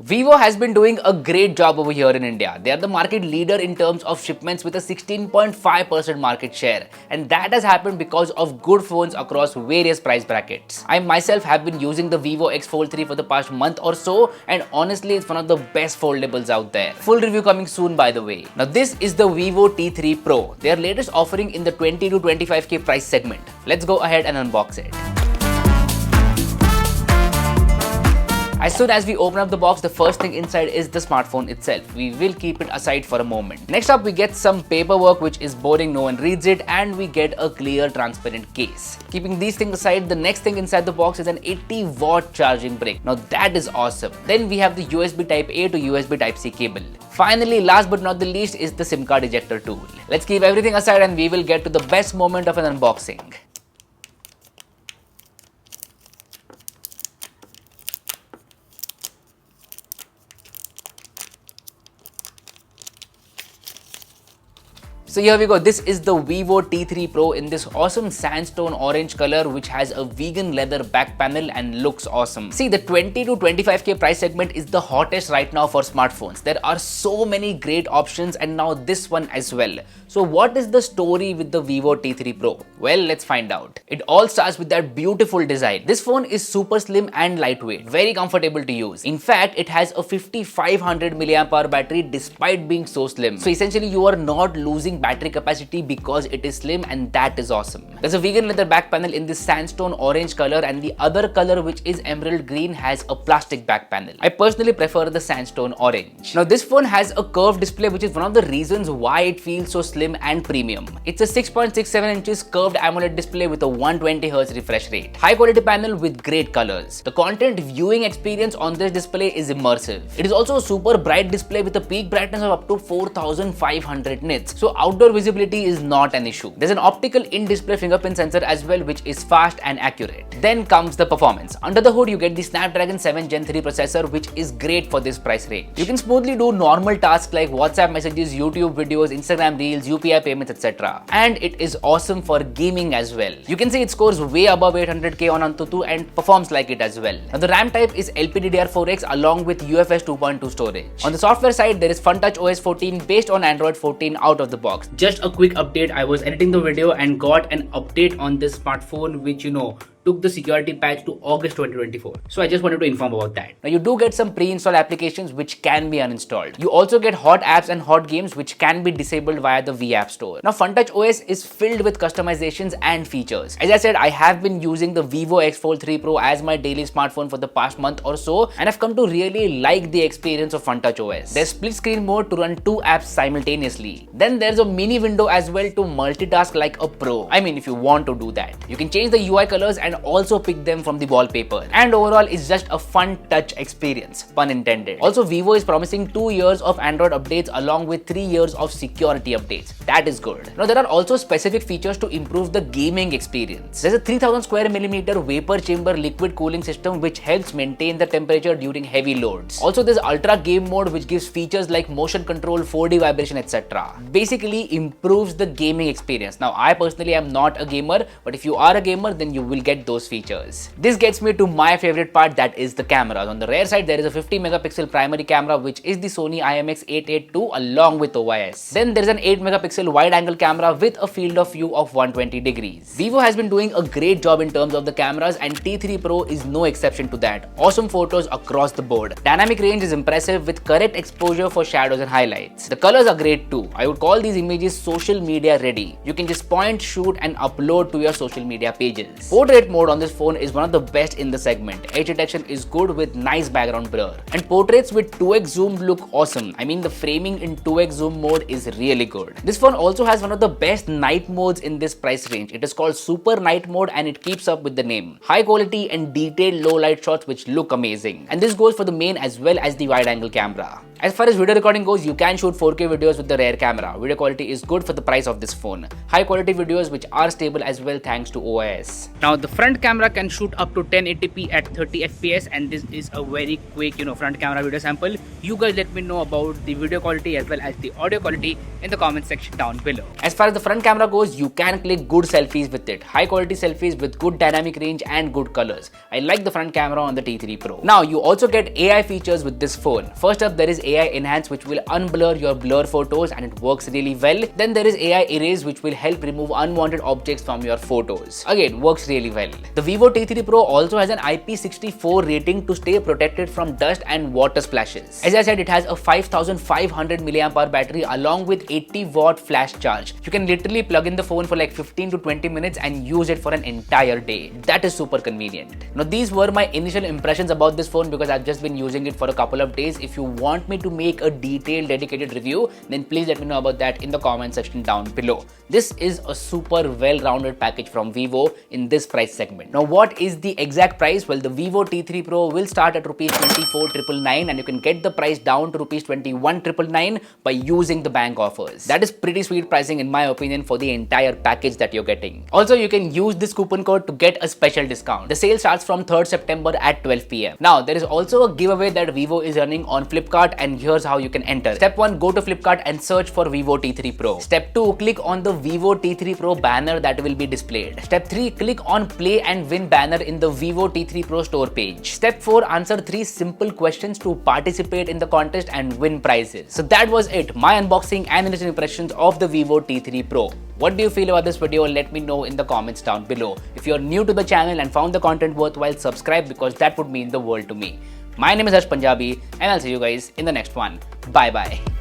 Vivo has been doing a great job over here in India. They are the market leader in terms of shipments with a 16.5% market share, and that has happened because of good phones across various price brackets. I myself have been using the Vivo X Fold 3 for the past month or so, and honestly it's one of the best foldables out there. Full review coming soon, by the way. Now this is the Vivo T3 Pro, their latest offering in the 20 to 25k price segment. Let's go ahead and unbox it. As soon as we open up the box, the first thing inside is the smartphone itself. We will keep it aside for a moment. Next up, we get some paperwork which is boring, no one reads it, and we get a clear transparent case. Keeping these things aside, the next thing inside the box is an 80-watt charging brick. Now that is awesome. Then we have the USB Type A to USB Type C cable. Finally, last but not the least is the SIM card ejector tool. Let's keep everything aside and we will get to the best moment of an unboxing. So here we go, this is the Vivo T3 Pro in this awesome sandstone orange color which has a vegan leather back panel and looks awesome. See, the 20 to 25k price segment is the hottest right now for smartphones. There are so many great options and now this one as well. So what is the story with the Vivo T3 Pro? Well, let's find out. It all starts with that beautiful design. This phone is super slim and lightweight, very comfortable to use. In fact, it has a 5500 mAh battery despite being so slim. So essentially you are not losing battery capacity because it is slim, and that is awesome. There's a vegan leather back panel in this sandstone orange color, and the other color, which is emerald green, has a plastic back panel. I personally prefer the sandstone orange. Now this phone has a curved display, which is one of the reasons why it feels so slim and premium. It's a 6.67 inches curved AMOLED display with a 120Hz refresh rate. High quality panel with great colors. The content viewing experience on this display is immersive. It is also a super bright display with a peak brightness of up to 4500 nits. So outdoor visibility is not an issue. There's an optical in-display fingerprint sensor as well, which is fast and accurate. Then comes the performance. Under the hood, you get the Snapdragon 7 Gen 3 processor, which is great for this price range. You can smoothly do normal tasks like WhatsApp messages, YouTube videos, Instagram Reels, UPI payments, etc. And it is awesome for gaming as well. You can see it scores way above 800k on Antutu and performs like it as well. Now the RAM type is LPDDR4X along with UFS 2.2 storage. On the software side, there is FunTouch OS 14 based on Android 14 out of the box. Just a quick update, I was editing the video and got an update on this smartphone which took the security patch to August 2024. So I just wanted to inform about that. Now you do get some pre-installed applications which can be uninstalled. You also get hot apps and hot games which can be disabled via the V App Store. Now FunTouch OS is filled with customizations and features. As I said, I have been using the Vivo X Fold 3 Pro as my daily smartphone for the past month or so, and I've come to really like the experience of FunTouch OS. There's split screen mode to run two apps simultaneously. Then there's a mini window as well to multitask like a pro. I mean, if you want to do that. You can change the UI colors and also pick them from the wallpaper. And overall, it's just a fun touch experience, pun intended. Also, Vivo is promising 2 years of Android updates along with 3 years of security updates. That is good. Now, there are also specific features to improve the gaming experience. There's a 3000 square millimeter vapor chamber liquid cooling system which helps maintain the temperature during heavy loads. Also, there's ultra game mode which gives features like motion control, 4D vibration, etc. Basically improves the gaming experience. Now, I personally am not a gamer, but if you are a gamer, then you will get those features. This gets me to my favorite part, that is the cameras. On the rear side, there is a 50 megapixel primary camera which is the Sony IMX882 along with OIS. Then there is an 8 megapixel wide angle camera with a field of view of 120 degrees. Vivo has been doing a great job in terms of the cameras, and T3 Pro is no exception to that. Awesome photos across the board. Dynamic range is impressive with correct exposure for shadows and highlights. The colors are great too. I would call these images social media ready. You can just point, shoot and upload to your social media pages. Portrait mode on this phone is one of the best in the segment. Edge detection is good with nice background blur. And portraits with 2x zoom look awesome. I mean, the framing in 2x zoom mode is really good. This phone also has one of the best night modes in this price range. It is called Super Night Mode and it keeps up with the name. High quality and detailed low light shots which look amazing. And this goes for the main as well as the wide angle camera. As far as video recording goes, you can shoot 4K videos with the rear camera. Video quality is good for the price of this phone. High quality videos which are stable as well thanks to OIS. Now the front camera can shoot up to 1080p at 30 fps, and this is a very quick front camera video sample. You guys let me know about the video quality as well as the audio quality in the comment section down below. As far as the front camera goes, you can click good selfies with it. High quality selfies with good dynamic range and good colors. I like the front camera on the T3 Pro. Now you also get AI features with this phone. First up, there is AI Enhance which will unblur your blur photos and it works really well. Then there is AI Erase which will help remove unwanted objects from your photos. Again, works really well. The Vivo T3 Pro also has an IP64 rating to stay protected from dust and water splashes. As I said, it has a 5500 mAh battery along with 80-watt flash charge. You can literally plug in the phone for like 15 to 20 minutes and use it for an entire day. That is super convenient. Now these were my initial impressions about this phone because I've just been using it for a couple of days. If you want me to make a detailed dedicated review, then please let me know about that in the comment section down below. This is a super well-rounded package from Vivo in this price segment. Now what is the exact price? Well, the Vivo T3 Pro will start at rupees 24,999 and you can get the price down to rupees 21,999 by using the bank offers. That is pretty sweet pricing in my opinion for the entire package that you're getting. Also, you can use this coupon code to get a special discount. The sale starts from 3rd September at 12 PM. Now, there is also a giveaway that Vivo is running on Flipkart and here's how you can enter. Step 1, go to Flipkart and search for Vivo T3 Pro. Step 2, click on the Vivo T3 Pro banner that will be displayed. Step 3, click on Play and Win banner in the Vivo T3 Pro store page. Step 4, answer 3 simple questions to participate in the contest and win prizes. So that was it, my unboxing and initial impressions of the Vivo T3 Pro. What do you feel about this video? Let me know in the comments down below. If you're new to the channel and found the content worthwhile, subscribe because that would mean the world to me. My name is Harsh Punjabi and I'll see you guys in the next one. Bye bye.